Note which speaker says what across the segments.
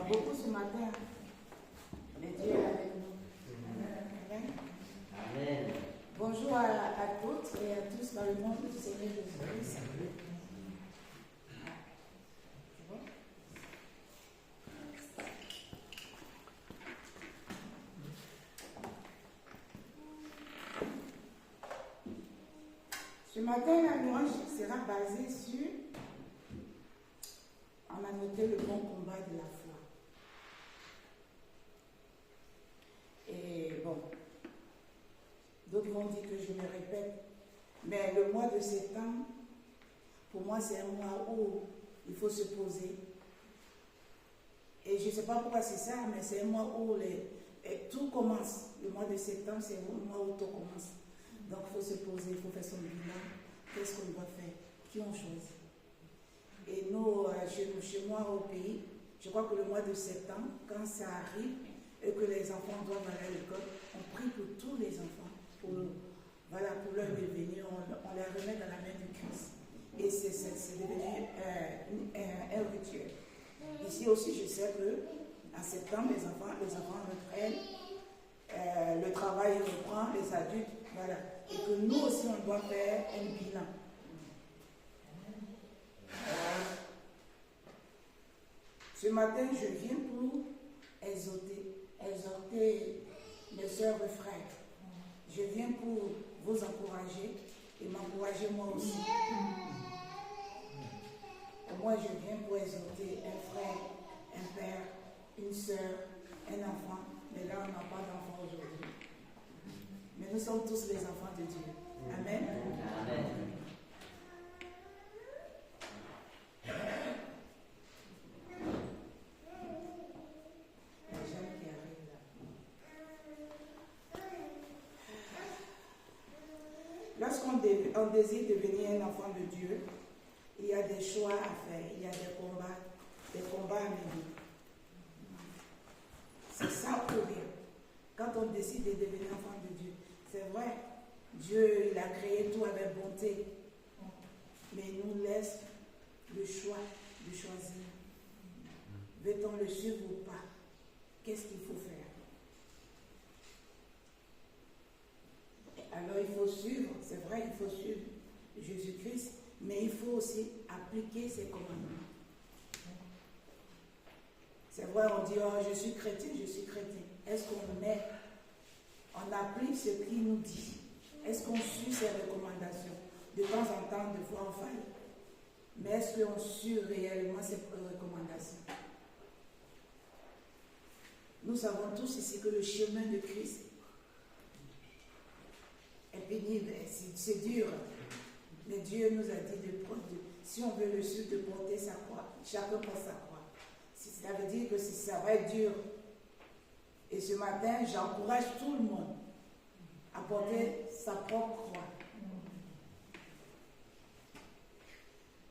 Speaker 1: beaucoup ce matin. Le Dieu est avec nous. Amen.
Speaker 2: Amen.
Speaker 1: Bonjour à toutes et à tous dans le monde du Seigneur Jésus-Christ. C'est bon? Ce matin, la louange sera basée sur, on a noté le bon combat de la foi. Et bon, d'autres vont dire que je me répète, mais le mois de septembre, pour moi, c'est un mois où il faut se poser. Et je ne sais pas pourquoi c'est ça, mais c'est un mois où tout commence. Le mois de septembre, c'est le mois où tout commence. Donc, il faut se poser, il faut faire son bilan. Qu'est-ce qu'on doit faire? Qui on choisit? Et nous, chez moi au pays, je crois que le mois de septembre, quand ça arrive et que les enfants doivent aller à l'école, on prie pour tous les enfants, pour leur devenir, on les remet dans la main du Christ. Et c'est devenu un rituel. Ici aussi, je sais qu'en septembre, les enfants reprennent, le travail reprend, les adultes, voilà. Et que nous aussi, on doit faire un bilan. Ce matin, je viens pour exhorter mes soeurs et frères. Je viens pour vous encourager et m'encourager moi aussi. Et moi, je viens pour exhorter un frère, un père, une soeur, un enfant. Mais là, on n'a pas d'enfant aujourd'hui. Mais nous sommes tous les enfants de Dieu. Amen.
Speaker 2: Amen.
Speaker 1: Lorsqu'on désire devenir un enfant de Dieu, il y a des choix à faire, il y a des combats à mener. C'est ça pour rien. Quand on décide de devenir enfant de Dieu, c'est vrai, Dieu il a créé tout avec bonté, mais il nous laisse le choix de choisir. Veut-on le suivre ou pas? Qu'est-ce qu'il faut faire? Alors il faut suivre, c'est vrai, il faut suivre Jésus-Christ, mais il faut aussi appliquer ses commandements. C'est vrai, on dit, oh, je suis chrétien. Est-ce on applique ce qu'il nous dit? Est-ce qu'on suit ses recommandations? De temps en temps, des fois on faille. Mais est-ce qu'on suit réellement ses recommandations? Nous savons tous ici que le chemin de Christ est pénible, c'est dur. Mais Dieu nous a dit si on veut le suivre, de porter sa croix. Chacun porte sa croix. Ça veut dire que ça va être dur. Et ce matin, j'encourage tout le monde à porter sa propre croix.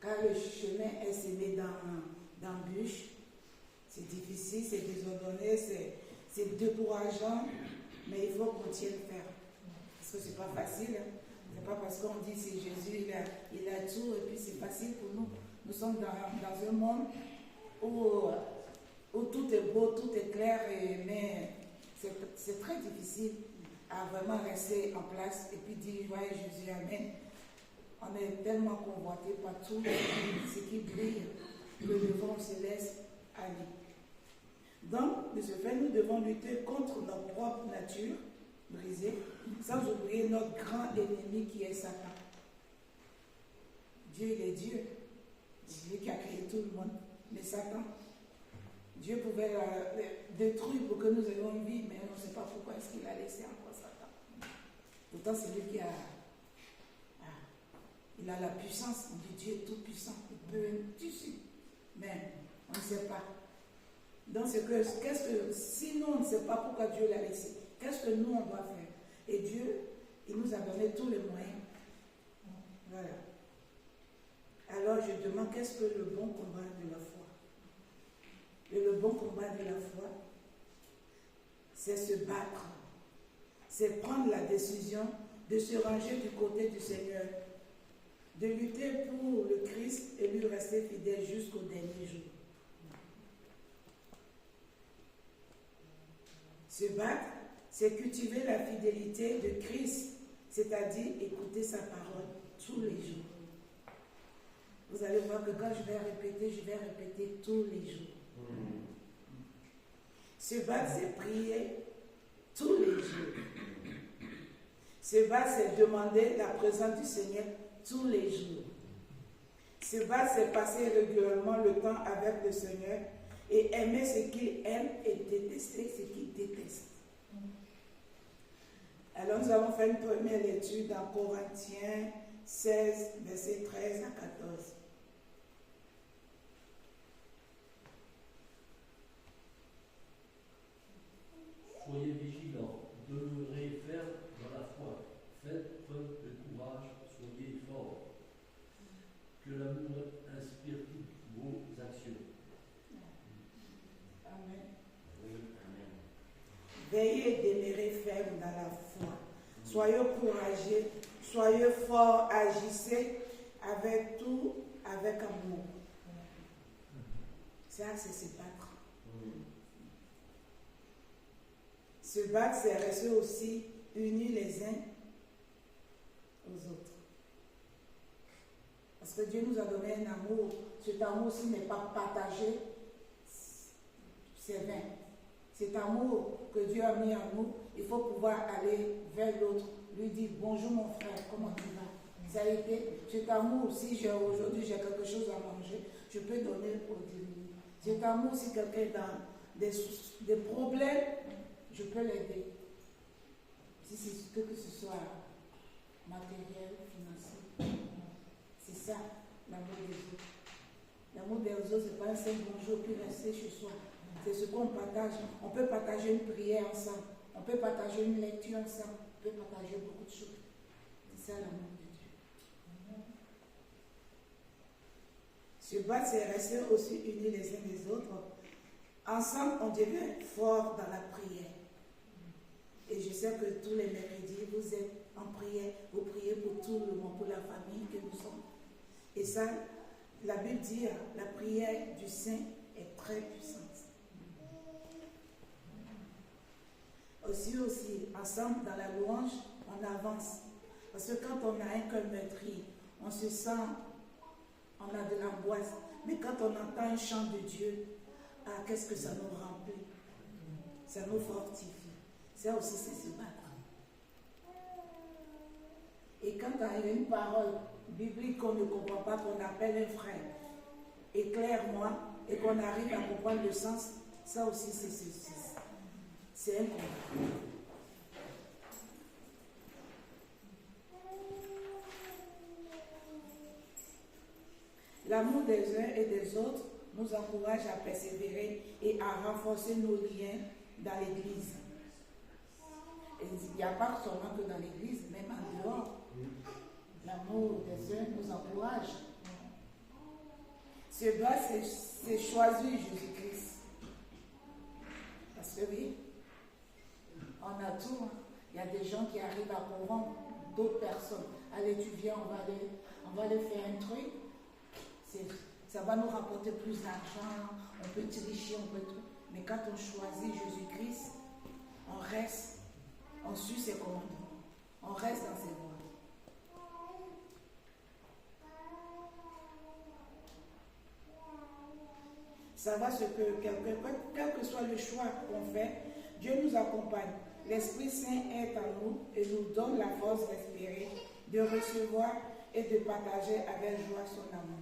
Speaker 1: Car le chemin est semé d'embûches. C'est difficile, c'est désordonné, c'est décourageant, mais il faut qu'on tienne ferme. Parce que c'est pas facile. Hein? C'est pas parce qu'on dit c'est Jésus, il a tout, et puis c'est facile pour nous. Nous sommes dans un monde où tout est beau, tout est clair, mais c'est très difficile à vraiment rester en place et puis dire, ouais, Jésus, amen. On est tellement convoité par tout ce qui brille que devant on se laisse aller. Donc, de ce fait, nous devons lutter contre notre propre nature brisée, sans oublier notre grand ennemi qui est Satan. Dieu, il est Dieu. C'est lui qui a créé tout le monde. Mais Satan, Dieu pouvait détruire pour que nous ayons une vie, mais on ne sait pas pourquoi est-ce qu'il a laissé encore Satan. Pourtant, c'est lui qui il a la puissance. On dit Dieu est tout puissant. Il peut tout suivre. Mais on ne sait pas. Donc, si nous, on ne sait pas pourquoi Dieu l'a laissé, qu'est-ce que nous, on doit faire? Et Dieu, il nous a donné tous les moyens. Voilà. Alors, je demande, qu'est-ce que le bon combat de la foi? Et le bon combat de la foi, c'est se battre. C'est prendre la décision de se ranger du côté du Seigneur, de lutter pour le Christ et lui rester fidèle jusqu'au dernier jour. Se battre, c'est cultiver la fidélité de Christ, c'est-à-dire écouter sa parole tous les jours. Vous allez voir que quand je vais répéter tous les jours. Se battre, c'est prier tous les jours. Se battre, c'est demander la présence du Seigneur tous les jours. Se battre, c'est passer régulièrement le temps avec le Seigneur et aimer ce qu'il aime et détester ce qu'il déteste. Alors nous allons faire une première étude dans Corinthiens 16, versets 13 à 14.
Speaker 3: Soyez vigilants, demeurez fermes dans la foi, faites preuve de courage, soyez forts. Que l'amour inspire toutes vos actions.
Speaker 1: Amen.
Speaker 2: Amen.
Speaker 1: Veillez et demeurez fermes dans la foi. Soyez courageux, soyez forts, agissez avec tout, avec amour. Ça, c'est se battre. Se battre, c'est rester aussi unis les uns aux autres. Parce que Dieu nous a donné un amour. Cet amour, s'il n'est pas partagé, c'est vain. Cet amour que Dieu a mis en nous, il faut pouvoir aller vers l'autre, lui dire bonjour mon frère, comment tu vas? Ça a été cet amour. Si aujourd'hui j'ai quelque chose à manger, je peux donner au démuni. Cet amour, si quelqu'un est dans des problèmes, je peux l'aider. Si c'est que ce soit matériel, financier. C'est ça, l'amour des autres. L'amour des autres, ce n'est pas un simple bonjour puis rester chez soi. C'est ce qu'on partage. On peut partager une prière ensemble. On peut partager une lecture ensemble. On peut partager beaucoup de choses. C'est ça l'amour de Dieu. Se battre, c'est rester aussi unis les uns les autres. Ensemble, on devient fort dans la prière. Et je sais que tous les mercredis, vous êtes en prière. Vous priez pour tout le monde, pour la famille que nous sommes. Et ça, la Bible dit, la prière du saint est très puissante. Aussi, ensemble, dans la louange, on avance. Parce que quand on a un cœur meurtri, on se sent, on a de l'angoisse. Mais quand on entend un chant de Dieu, qu'est-ce que ça nous remplit? Ça nous fortifie. Ça aussi, c'est se battre. Et quand il y a une parole biblique qu'on ne comprend pas, qu'on appelle un frère, éclaire-moi, et qu'on arrive à comprendre le sens, ça aussi, c'est un combat. L'amour des uns et des autres nous encourage à persévérer et à renforcer nos liens dans l'Église. Et il n'y a pas seulement que dans l'Église, même en dehors. L'amour des uns nous encourage. Ce doigt, c'est choisir Jésus-Christ. Parce que oui, on a tout. Il y a des gens qui arrivent à convaincre d'autres personnes. Allez, tu viens, on va aller faire un truc. Ça va nous rapporter plus d'argent, on peut tricher, on peut tout. Mais quand on choisit Jésus-Christ, on reste, on suit ses commandements, on reste dans ses voies. Savoir ce que quel que soit le choix qu'on fait, Dieu nous accompagne. L'Esprit Saint est en nous et nous donne la force d'espérer, de recevoir et de partager avec joie son amour.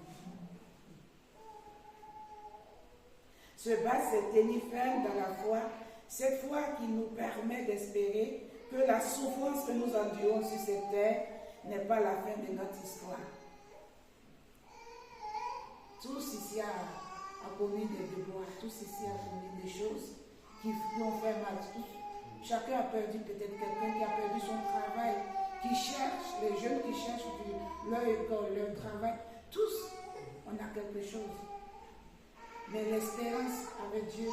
Speaker 1: Se battre, c'est tenir ferme dans la foi, cette foi qui nous permet d'espérer que la souffrance que nous endurons sur cette terre n'est pas la fin de notre histoire. Tous ici a connu des déboires, tous ici a connu des choses qui nous ont fait mal. Chacun a perdu peut-être quelqu'un qui a perdu son travail, qui cherche, les jeunes qui cherchent leur école, leur travail. Tous, on a quelque chose. Mais l'espérance avec Dieu,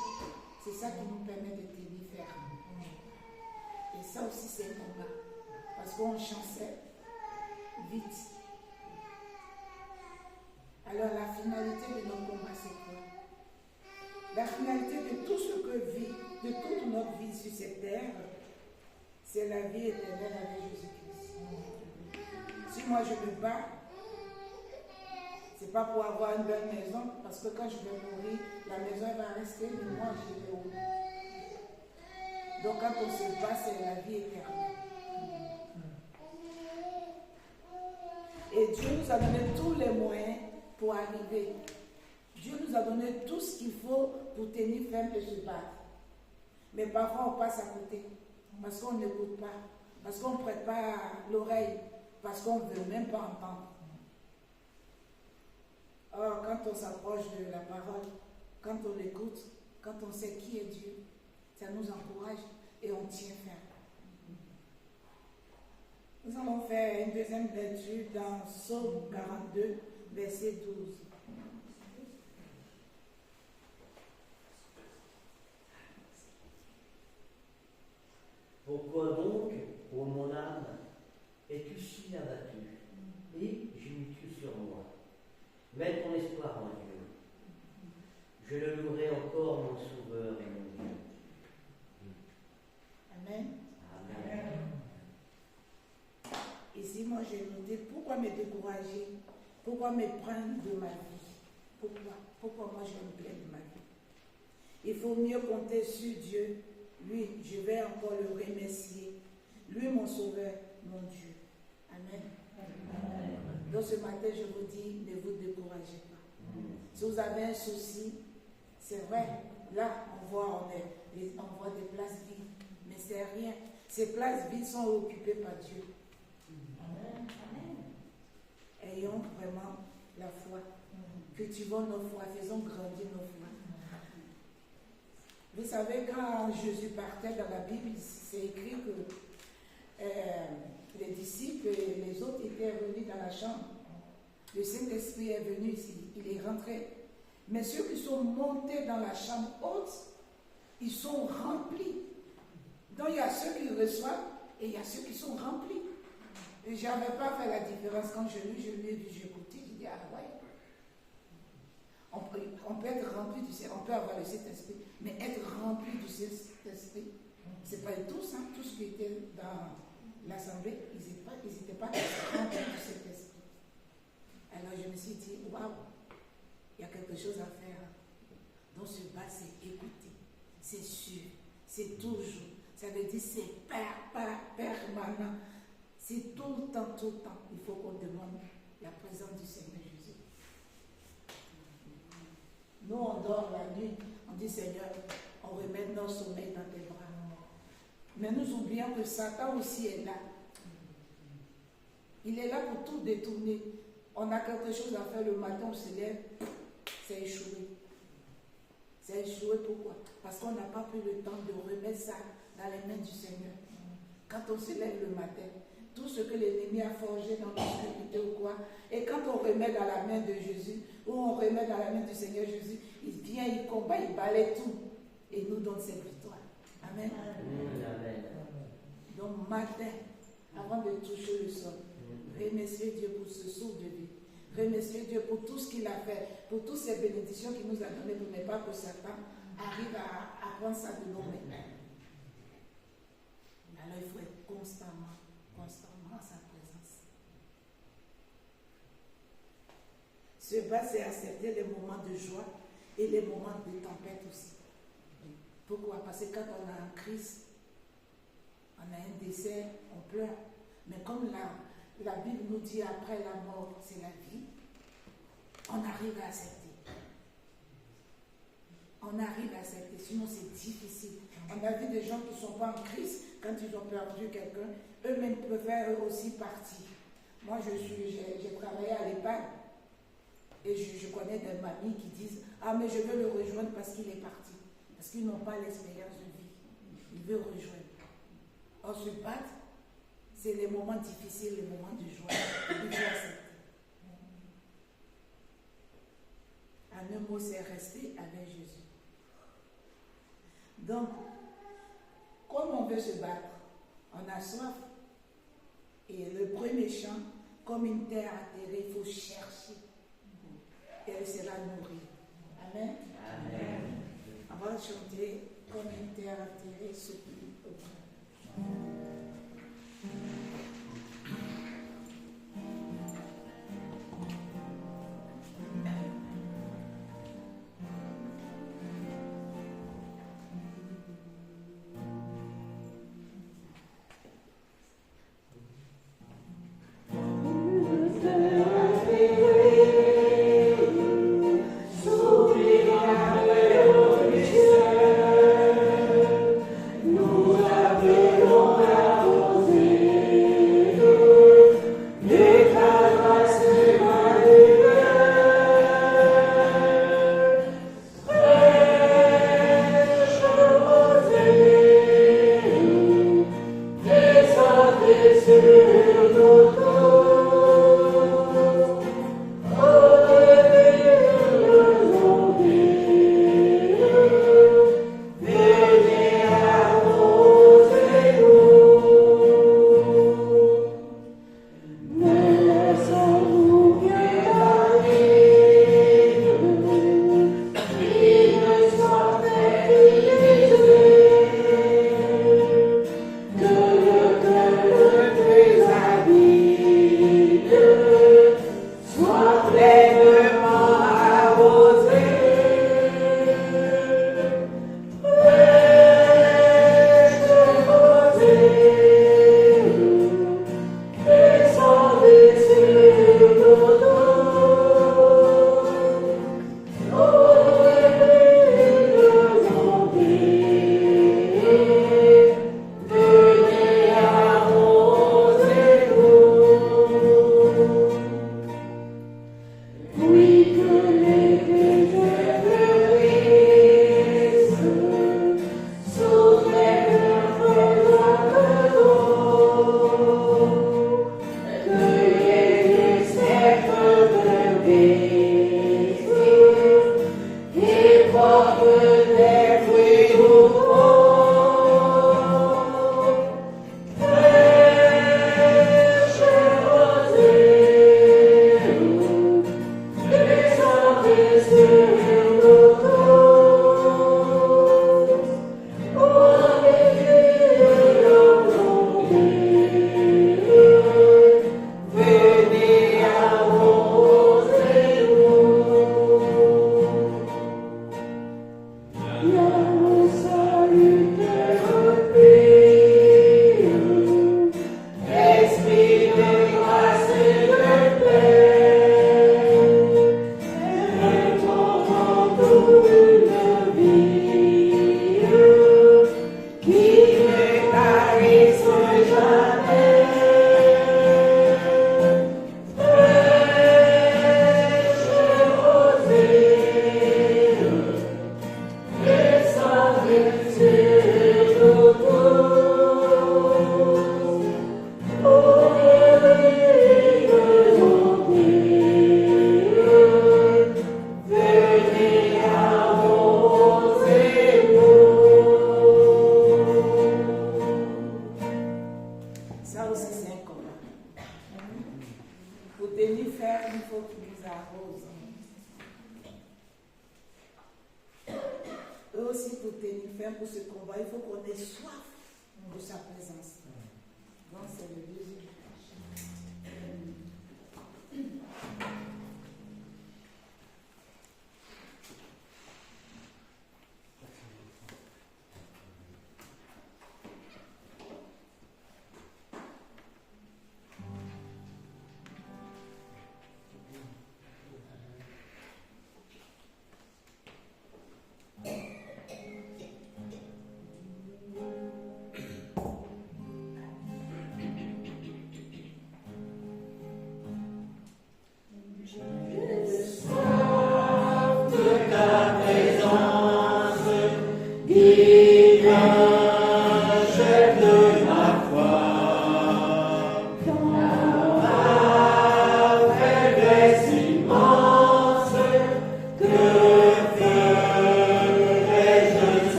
Speaker 1: c'est ça qui nous permet de tenir ferme. Et ça aussi, c'est un combat. Parce qu'on chancelle vite. Alors, la finalité de nos combats, c'est quoi? La finalité de tout ce que de toute notre vie sur cette terre, c'est la vie éternelle avec Jésus-Christ. Si moi je me bats, c'est pas pour avoir une belle maison, parce que quand je vais mourir, la maison elle va rester, mais moi je vais où? Donc quand on se bat, c'est la vie éternelle. Et Dieu nous a donné tous les moyens pour arriver. Dieu nous a donné tout ce qu'il faut pour tenir ferme et se battre. Mais parfois on passe à côté, parce qu'on n'écoute pas, parce qu'on ne prête pas l'oreille, parce qu'on ne veut même pas entendre. Or, quand on s'approche de la parole, quand on l'écoute, quand on sait qui est Dieu, ça nous encourage et on tient ferme. Nous allons faire une deuxième lecture dans Psaume 42, verset 12.
Speaker 2: Pourquoi donc, ô mon âme, es-tu si abattue et gémis-tu sur moi? Mets ton espoir en Dieu. Je le louerai encore, mon Sauveur et mon Dieu.
Speaker 1: Amen.
Speaker 2: Amen.
Speaker 1: Ici, moi, j'ai noté pourquoi me décourager, pourquoi me prendre de ma vie. Pourquoi moi, je me plains de ma vie. Il faut mieux compter sur Dieu. Lui, je vais encore le remercier. Lui, mon Sauveur, mon Dieu. Amen. Amen. Donc ce matin, je vous dis, ne vous découragez pas. Si vous avez un souci, c'est vrai, là, on voit des places vides, mais c'est rien. Ces places vides sont occupées par Dieu. Amen. Ayons vraiment la foi. Cultivons nos foi, faisons grandir nos foi. Vous savez, quand Jésus partait dans la Bible, c'est écrit que les disciples et les autres étaient revenus dans la chambre. Le Saint-Esprit est venu ici, il est rentré. Mais ceux qui sont montés dans la chambre haute, ils sont remplis. Donc il y a ceux qui reçoivent et il y a ceux qui sont remplis. Et je n'avais pas fait la différence quand je lui ai vu, j'ai écouté, j'ai dit, ah ouais. On peut être rempli du Saint-Esprit, on peut avoir le Saint-Esprit, mais être rempli du Saint-Esprit, c'est pas tous, hein, tous qui étaient dans l'assemblée, ils n'étaient pas remplis du Saint-Esprit. Alors je me suis dit, waouh, il y a quelque chose à faire. Donc ce bas, c'est écouter, c'est sûr, c'est toujours. Ça veut dire c'est permanent. C'est tout le temps. Il faut qu'on demande la présence du Seigneur Jésus. Nous, on dort la nuit, on dit Seigneur, on remet notre sommeil dans tes bras. Mais nous oublions que Satan aussi est là. Il est là pour tout détourner. On a quelque chose à faire le matin, on se lève, c'est échoué. C'est échoué pourquoi? Parce qu'on n'a pas pris le temps de remettre ça dans les mains du Seigneur. Quand on se lève le matin, tout ce que l'ennemi a forgé dans l'obscurité ou quoi, et quand on remet dans la main de Jésus, ou on remet dans la main du Seigneur Jésus, il vient, il combat, il balaye tout, et nous donne cette victoire. Amen.
Speaker 2: Amen.
Speaker 1: Donc matin, avant de toucher le sol, remerciez Dieu pour ce souffle de vie. Remerciez Dieu pour tout ce qu'il a fait, pour toutes ces bénédictions qu'il nous a données, pour ne pas que Satan arrive à prendre ça de nos mains. Alors il faut être constamment à sa présence. Se battre, c'est accepter les moments de joie et les moments de tempête aussi. Pourquoi? Parce que quand on a un crise, on a un décès, on pleure. Mais comme la Bible nous dit après la mort, c'est la vie, on arrive à accepter. Sinon c'est difficile. On a vu des gens qui ne sont pas en crise, quand ils ont perdu quelqu'un, eux-mêmes préfèrent eux aussi partir. Moi, j'ai travaillé à l'EHPAD et je connais des mamies qui disent « Ah, mais je veux le rejoindre parce qu'il est parti. » Parce qu'ils n'ont pas l'expérience de vie. Ils veulent rejoindre. Or, se battre, c'est les moments difficiles, les moments de joie. Il faut accepter. En un mot, c'est rester avec Jésus. Donc, comme on veut se battre, on a soif. Et le premier chant, comme une terre atterrée, il faut chercher. Et elle sera nourrie. Amen.
Speaker 2: Amen.
Speaker 1: On va chanter connecté à la télé, ceux qui peuvent.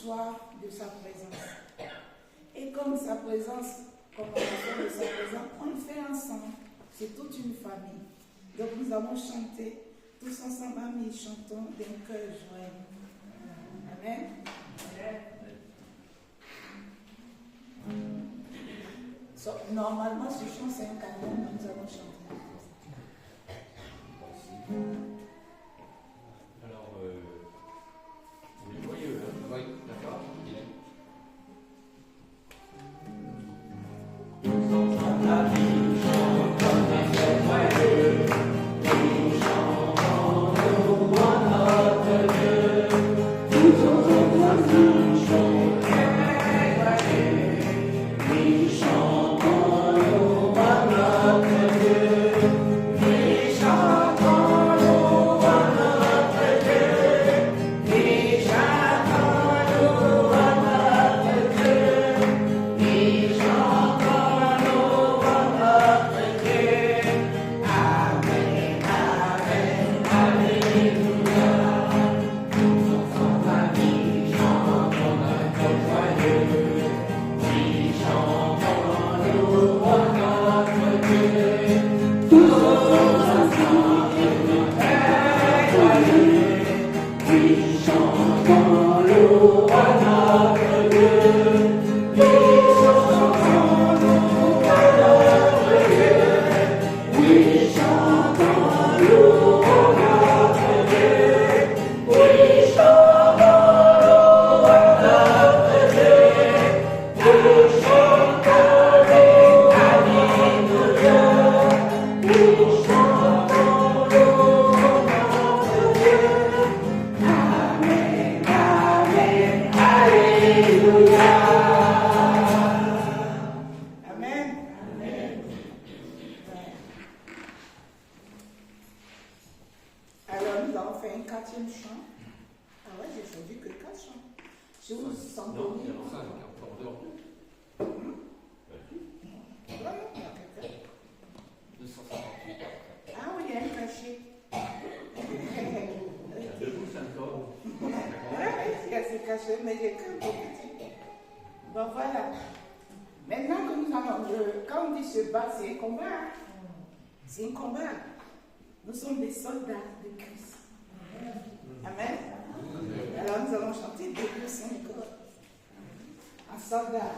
Speaker 1: soif de sa présence. Et comme sa présence, comme on a besoin de sa présence, on le fait ensemble. C'est toute une famille. Donc nous allons chanter tous ensemble, amis, chantons d'un cœur joyeux. Amen. So, normalement, ce chant, c'est un canon, mais nous allons chanter.
Speaker 4: Alors, on est joyeux, hein? Oui, d'accord.
Speaker 1: Nous sommes des soldats de Christ. Amen. Alors nous allons chanter Dieu Saint God. Un soldat.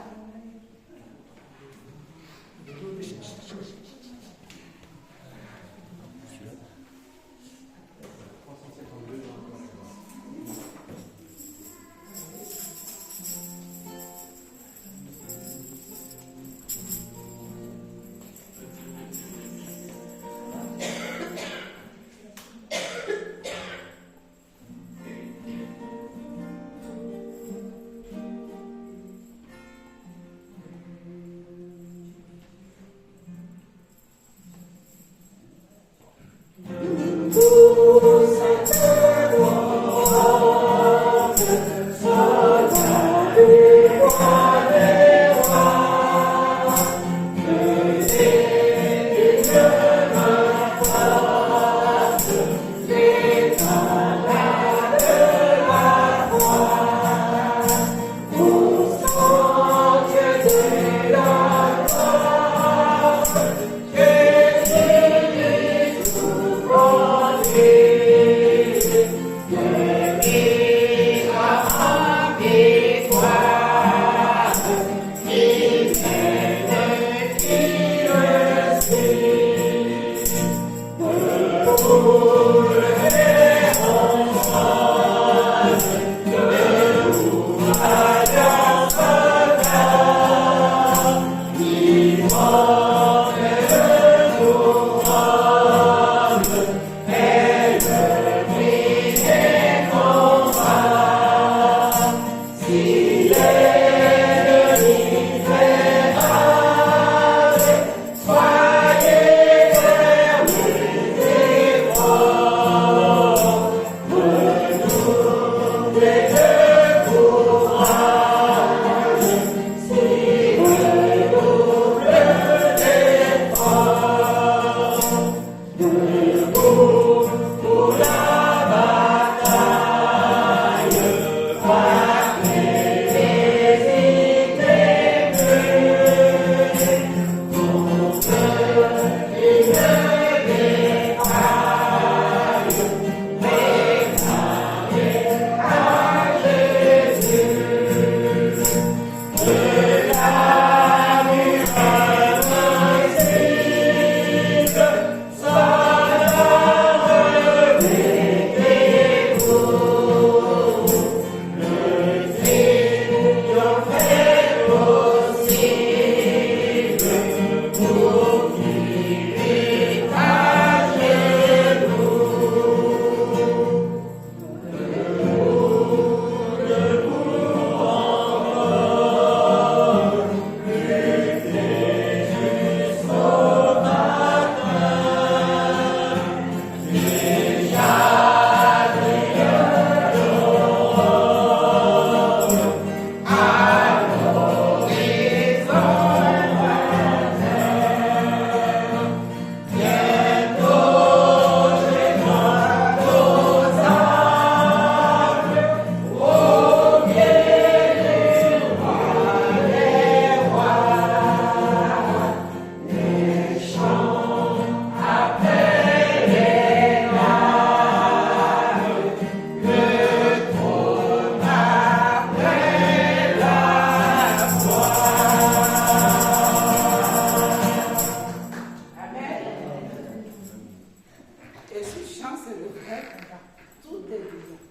Speaker 1: chant, c'est le vrai combat. Tout est dedans.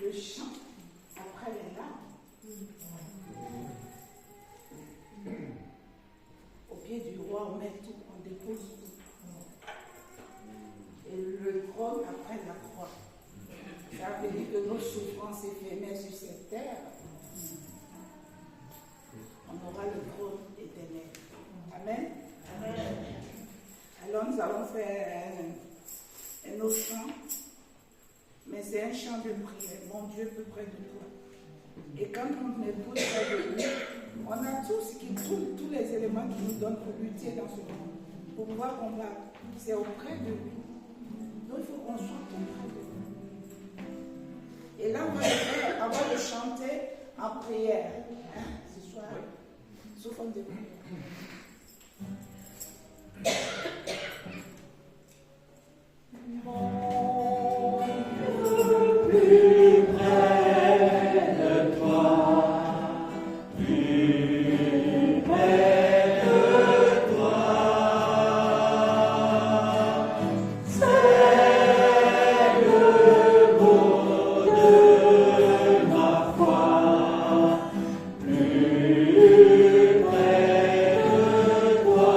Speaker 1: Le chant, après les larmes, au pied du roi, on met tout, on dépose tout. Et le trône après la croix. Ça veut dire que nos souffrances éphémères sur cette terre, on aura le trône éternel. Amen. Amen. Alors nous allons faire un autre chant, mais c'est un chant de prière. Mon Dieu plus près de toi. Et quand on est plus près de lui, on a tous les éléments qui nous donnent pour lutter dans ce monde, pour pouvoir combattre. C'est auprès de lui. Donc il faut qu'on soit tout près de lui. Et là, on va le chanter en prière. Hein, ce soir, sous forme de prière. Mon Dieu plus près de toi, plus près de toi, c'est le mot de ma foi, plus près de toi.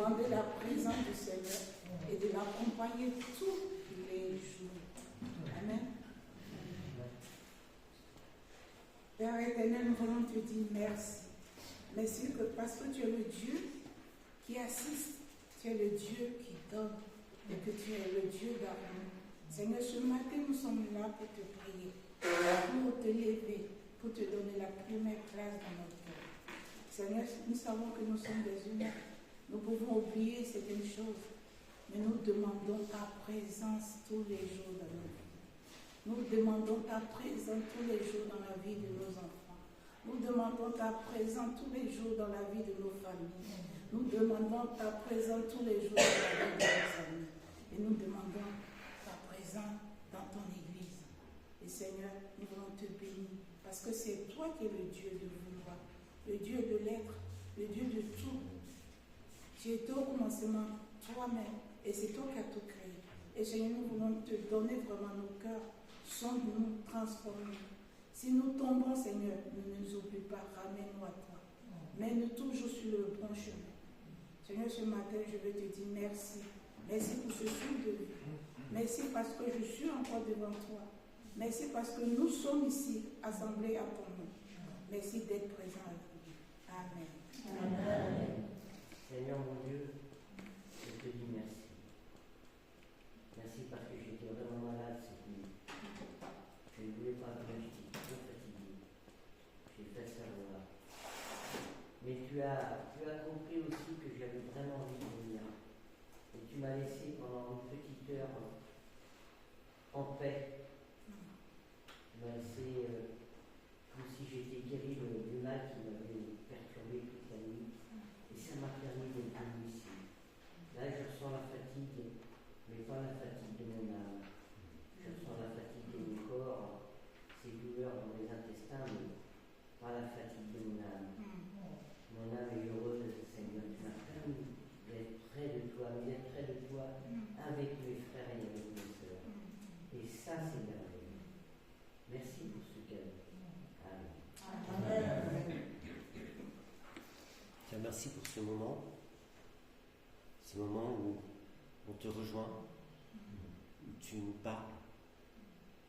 Speaker 1: demander la présence du Seigneur et de l'accompagner tous les jours. Amen. Père éternel, nous voulons te dire merci. Merci parce que tu es le Dieu qui assiste, tu es le Dieu qui donne et que tu es le Dieu d'amour. Seigneur, ce matin, nous sommes là pour te prier, pour te lever, pour te donner la première place dans notre cœur. Seigneur, nous savons que nous sommes des humains. Nous pouvons oublier certaines choses, mais nous demandons ta présence tous les jours dans notre vie. Nous demandons ta présence tous les jours dans la vie de nos enfants. Nous demandons ta présence tous les jours dans la vie de nos familles. Nous demandons ta présence tous les jours dans la vie de nos amis. Et nous demandons ta présence dans ton Église. Et Seigneur, nous voulons te bénir parce que c'est toi qui es le Dieu de vouloir, le Dieu de l'être, le Dieu de tout. Tu étais au commencement toi-même et c'est toi qui as tout créé. Et Seigneur, nous voulons te donner vraiment nos cœurs, sonde-nous, transforme-nous. Si nous tombons, Seigneur, ne nous oublie pas, ramène-nous à toi. Mène-nous toujours sur le bon chemin. Seigneur, ce matin, je veux te dire merci. Merci pour ce jour de vie. Merci parce que je suis encore devant toi. Merci parce que nous sommes ici, assemblés à ton nom. Merci d'être présent avec nous. Amen.
Speaker 2: Amen. Seigneur mon Dieu, je te dis merci. Merci parce que j'étais vraiment malade cette nuit. Je ne voulais pas venir, j'étais trop fatigué. J'ai fait savoir. Mais tu as compris aussi que j'avais vraiment envie de venir. Et tu m'as laissé pendant une petite heure en paix. Tu m'as laissé comme si j'étais guéri du mal qui m'avait perturbé toute la nuit. Et ça m'a permis d'être venu ici. Là, je ressens la fatigue, mais pas la fatigue de mon âme. Je ressens la fatigue de mon corps, ces douleurs dans les intestins, mais pas la fatigue de mon âme. Mon âme est heureuse, Seigneur. Tu m'as permis d'être près de toi, mais d'être près de toi avec mes frères et avec mes sœurs. Et ça, c'est merveilleux. Merci pour ce cadeau. Amen.
Speaker 1: Amen.
Speaker 5: Tiens, merci pour ce moment où on te rejoint, où tu nous parles,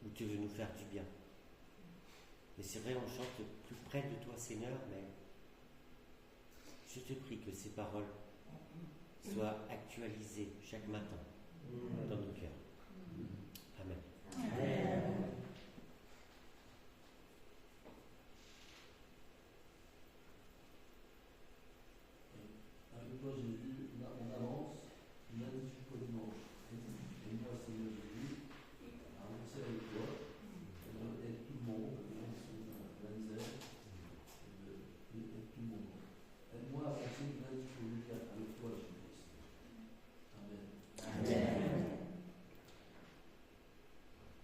Speaker 5: où tu veux nous faire du bien. Et c'est vrai, on chante plus près de toi, Seigneur, mais je te prie que ces paroles soient actualisées chaque matin dans nos cœurs. Amen.
Speaker 2: Amen.
Speaker 3: Avec toi, Jésus, on avance, lundi jusqu'au dimanche. Et moi, Seigneur Jésus, avancer avec toi, aide tout le monde, même si on a la misère, aide tout le monde. Aide-moi à avancer lundi jusqu'au week-end avec toi, Jésus. Amen.
Speaker 2: Amen.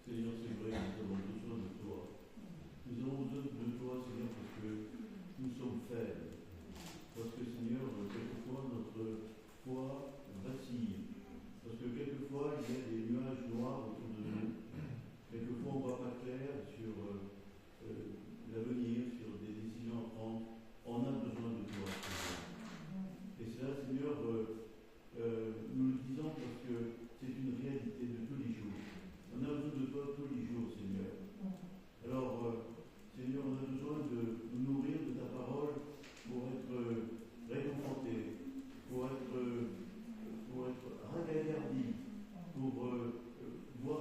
Speaker 4: Seigneur, c'est vrai que nous avons besoin de toi. Nous avons besoin de toi, Seigneur, parce que nous sommes faibles. Parce que, Seigneur, quelquefois notre foi vacille. Parce que quelquefois il y a des nuages noirs autour de nous. Quelquefois on ne voit pas clair sur l'avenir, sur des décisions à prendre. On a besoin de toi, Seigneur. Et cela, Seigneur, nous le disons parce que c'est une réalité de tous les jours. On a besoin de toi tous les jours, Seigneur. Alors, Seigneur, on a besoin de nous nourrir de ta parole pour être réconforté, pour être ragaillardi, pour voir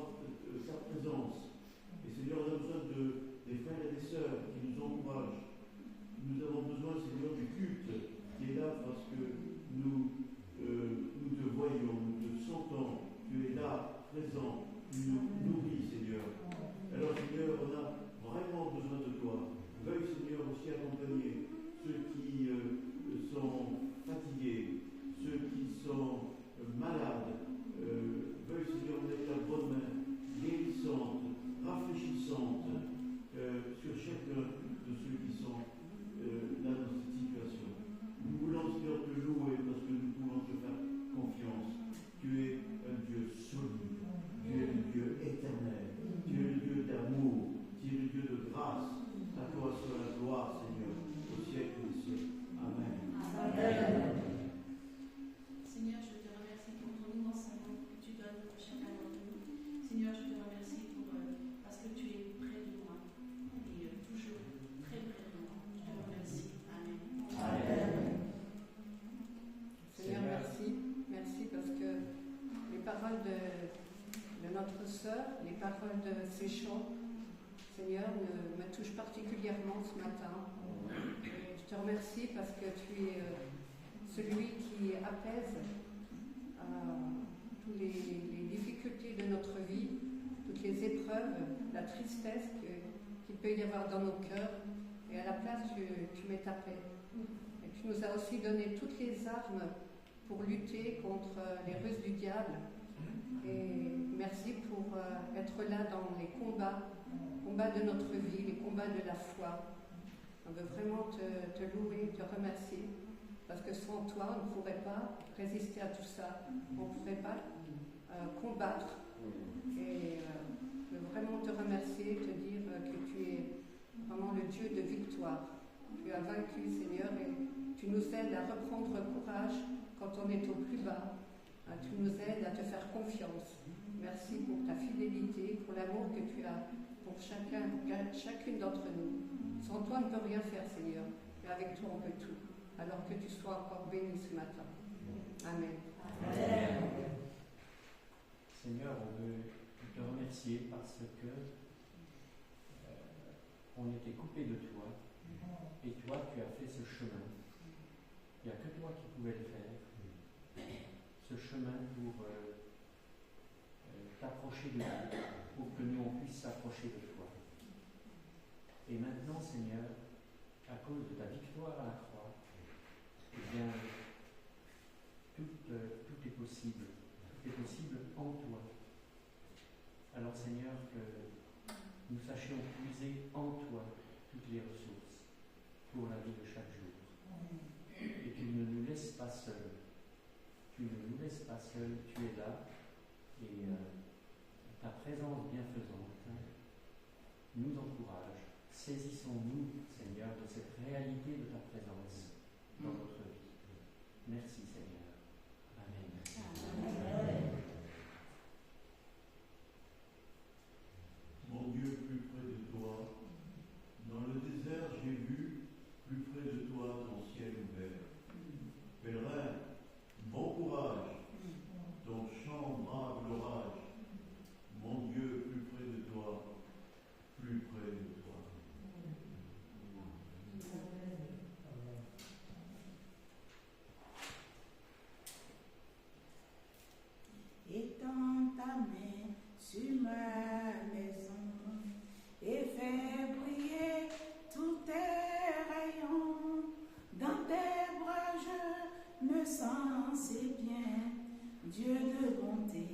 Speaker 4: sa présence. Et Seigneur, on a besoin des frères et des sœurs qui nous encouragent. Nous avons besoin, Seigneur, du culte qui est là parce que nous te voyons, nous te sentons. Tu es là, présent, tu nous nourris, Seigneur. Alors, Seigneur, on a vraiment besoin de toi. Veuille, Seigneur, aussi accompagner ceux qui sont fatigués, ceux qui sont malades. Veuille, Seigneur, mettre ta bonne main guérissante, rafraîchissante sur chacun de ceux qui sont là
Speaker 6: paroles de ces chants, Seigneur, me touchent particulièrement ce matin. Et je te remercie parce que tu es celui qui apaise toutes les difficultés de notre vie, toutes les épreuves, la tristesse qu'il peut y avoir dans nos cœurs. Et à la place, tu mets ta paix. Et tu nous as aussi donné toutes les armes pour lutter contre les ruses du diable. Et merci pour être là dans les combats de notre vie, les combats de la foi. On veut vraiment te louer, te remercier, parce que sans toi, on ne pourrait pas résister à tout ça, on ne pourrait pas combattre. Et je veux vraiment te remercier, te dire que tu es vraiment le Dieu de victoire. Tu as vaincu, Seigneur, et tu nous aides à reprendre courage quand on est au plus bas. Tu nous aides à te faire confiance. Merci pour ta fidélité, pour l'amour que tu as pour chacune d'entre nous. Sans toi, on ne peut rien faire, Seigneur, mais avec toi, on peut tout. Alors que tu sois encore béni ce matin. Amen.
Speaker 7: Amen. Seigneur, on veut te remercier parce que on était coupé de toi et toi, tu as fait ce chemin. Il n'y a que toi qui pouvais le faire. Ce chemin pour t'approcher de nous, pour que nous on puisse s'approcher de toi. Et maintenant, Seigneur, à cause de ta victoire à la croix, eh bien, tout est possible. Tout est possible en toi. Alors, Seigneur, que nous sachions puiser en toi toutes les ressources pour la vie de chaque jour. Et tu ne nous laisses pas seuls. Tu ne nous laisses pas seuls, tu es là. Et ta présence bienfaisante nous encourage. Saisissons-nous, Seigneur, de cette réalité de ta présence dans notre vie. Merci, Seigneur. Amen.
Speaker 1: Amen.
Speaker 4: Mon Dieu, plus près de toi, dans le désert j'ai vu, plus près de toi, ton ciel ouvert. Pèlerin, bon courage, ton chant brave l'orage. Mon Dieu, plus près de toi, plus près de toi.
Speaker 1: Étends ta main sur ma maison et fais briller tous tes rayons. Dans tes bras je me sens si bien, Dieu de bonté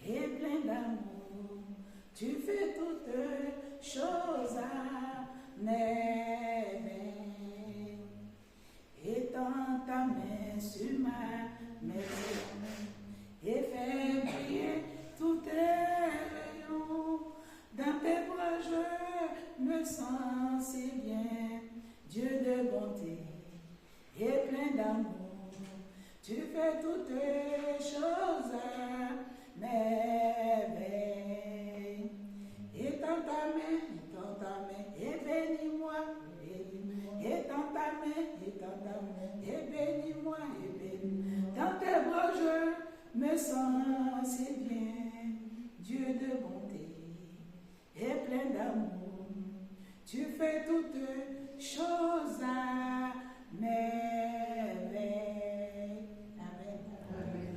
Speaker 1: et plein d'amour. Tu fais toutes choses à merveille. Étends ta main sur ma maison et fais briller tous tes rayons. Dans tes bras je me sens si bien, Dieu de bonté et plein d'amour. Tu fais toutes choses à merveille. Étends ta main et bénis-moi. Étends ta main et bénis-moi, et bénis. Dans tes bras je me sens si bien, Dieu de bonté et plein d'amour. Tu fais toutes choses à merveille. Amen. Amen.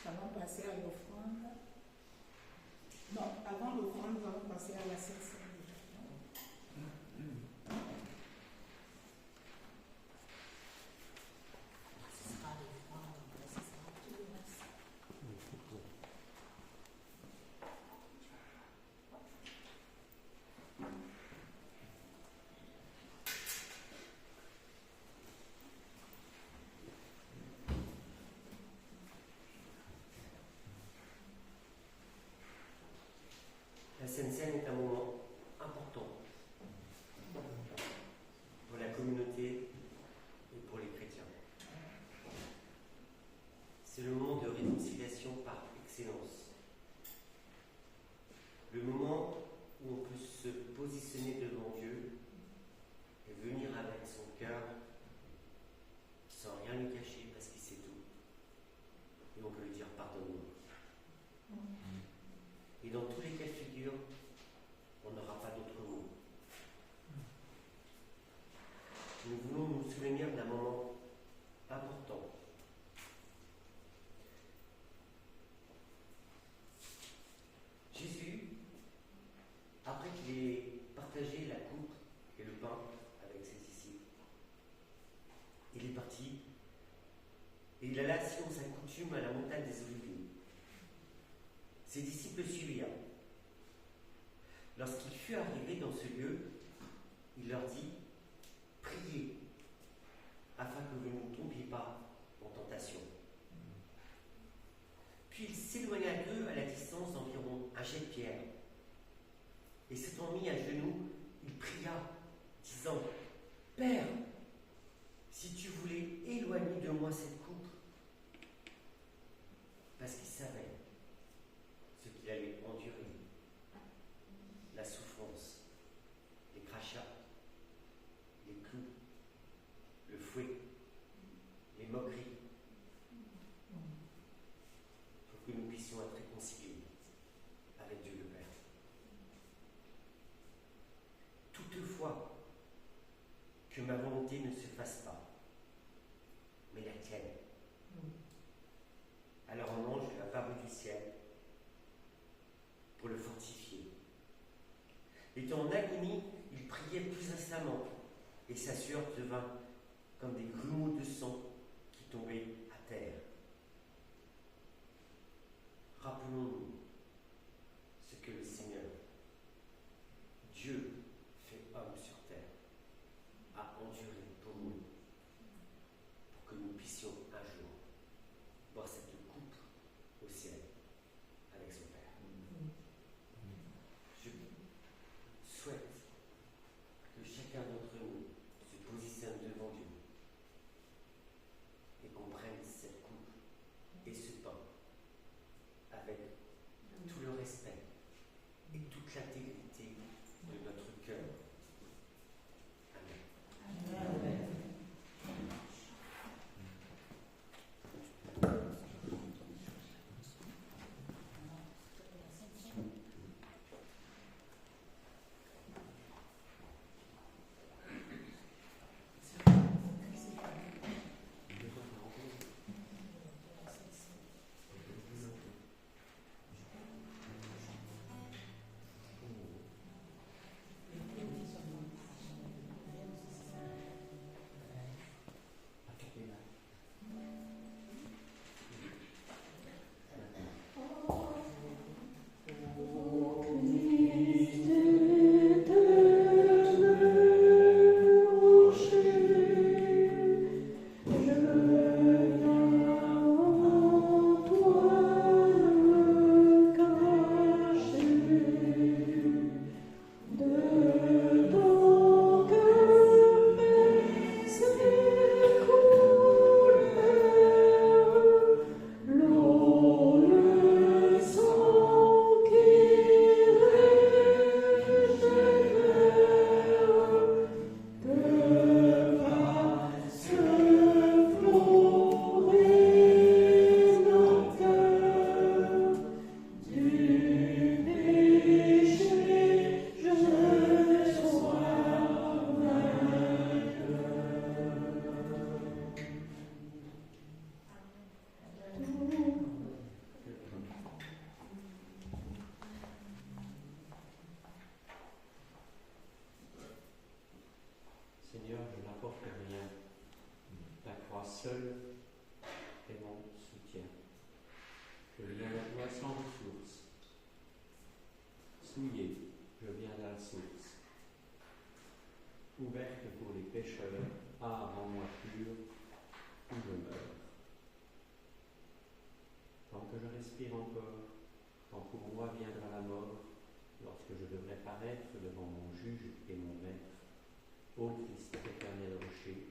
Speaker 1: Allons passer à l'offrande. Non, avant l'offrande, nous allons passer à la section.
Speaker 5: La Sainte Seine est un moment important pour la communauté et pour les chrétiens. C'est le moment de réconciliation par excellence. Le moment où on peut se positionner devant Dieu et venir avec son cœur sans rien lui cacher parce qu'il sait tout. Et on peut lui dire pardonne-moi. et il alla selon sa coutume à la montagne des Oliviers. Ses disciples le suivirent. Lorsqu'il fut arrivé dans ce lieu, il leur dit « Priez, afin que vous ne tombiez pas en tentation. » Puis il s'éloigna d'eux à la distance d'environ un jet de pierre. Et s'étant mis à genoux, il pria, disant « Père, si tu voulais éloigner de moi cette coupe. » Parce qu'il savait ce qu'il allait endurer. La souffrance, les crachats, les clous, le fouet, les moqueries, pour que nous puissions être réconciliés avec Dieu le Père. Toutefois, que ma volonté ne se fasse pas, mais la tienne. Alors un ange lui apparut du ciel pour le fortifier. Étant en agonie, il priait plus instamment, et sa sueur devint comme des grumeaux de sang qui tombaient à terre. Rappelons-nous ce que le Seigneur, Dieu fait homme sur terre, a enduré pour nous, pour que nous puissions un jour boire cette coupe au ciel avec son Père. Je souhaite que chacun d'entre nous se positionne devant Dieu et qu'on prenne cette coupe et ce pain avec tout le respect et toute l'intégrité de notre cœur. Amen.
Speaker 7: Seigneur, je n'apporte rien. Ta croix seule est mon soutien. Je viens à toi sans ressources. Souillé, je viens à la source. Ouverte pour les pécheurs, rends-moi pur, ou je meurs. Tant que je respire encore, quand pour moi viendra la mort, lorsque je devrais paraître devant mon juge et mon maître, ô Christ, éternel rocher,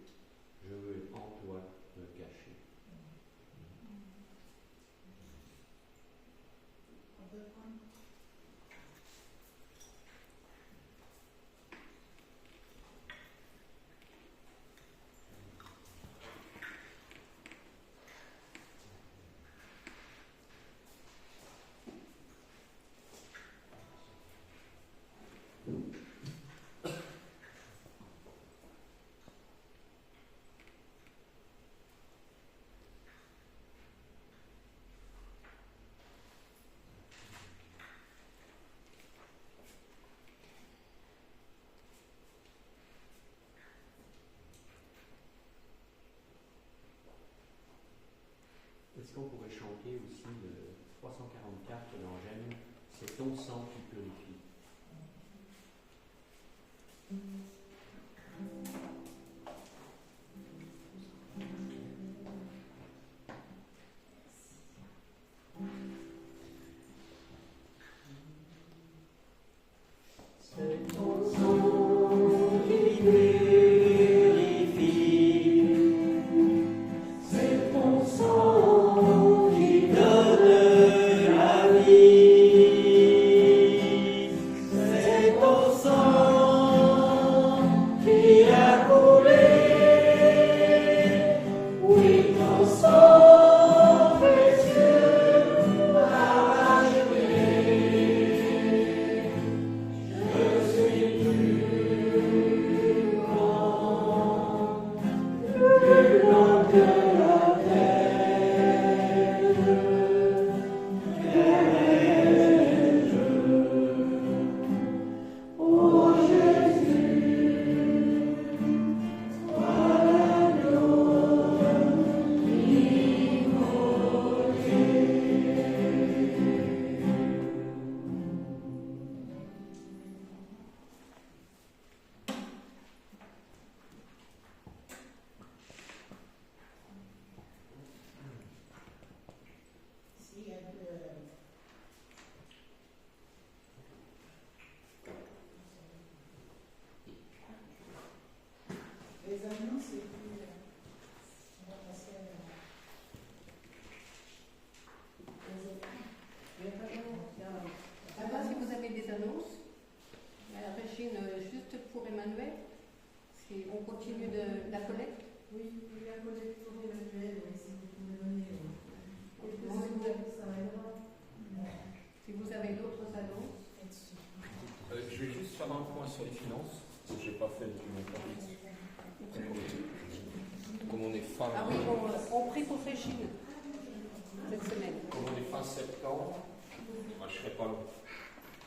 Speaker 7: je veux en toi me cacher. Est-ce qu'on pourrait chanter aussi le 344 d'Angèle, c'est ton sang qui purifie.
Speaker 5: C'est ton sang qui purifie, c'est ton sang qui donne la vie, c'est ton sang qui a coulé, oui ton sang précieux a racheté.
Speaker 1: S'il y a de- Les annonces, et puis on va passer à aux autres.
Speaker 6: Maintenant, si vous avez des annonces, Régine, juste pour Emmanuel, si on continue de la collecte.
Speaker 8: Oui, la collecte pour Emmanuel, oui, si vous pouvez donner quelques
Speaker 6: Moi,
Speaker 8: secondes,
Speaker 6: vous avez-
Speaker 8: ça aidera.
Speaker 6: Si vous avez d'autres annonces.
Speaker 9: Je vais juste faire un point sur les finances, parce que je n'ai pas fait depuis mon service. Comme on est fin,
Speaker 6: Ah oui, on prie pour Régine cette semaine.
Speaker 9: comme on est fin septembre, moi, je ne serai pas long.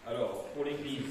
Speaker 9: Alors, pour l'Église,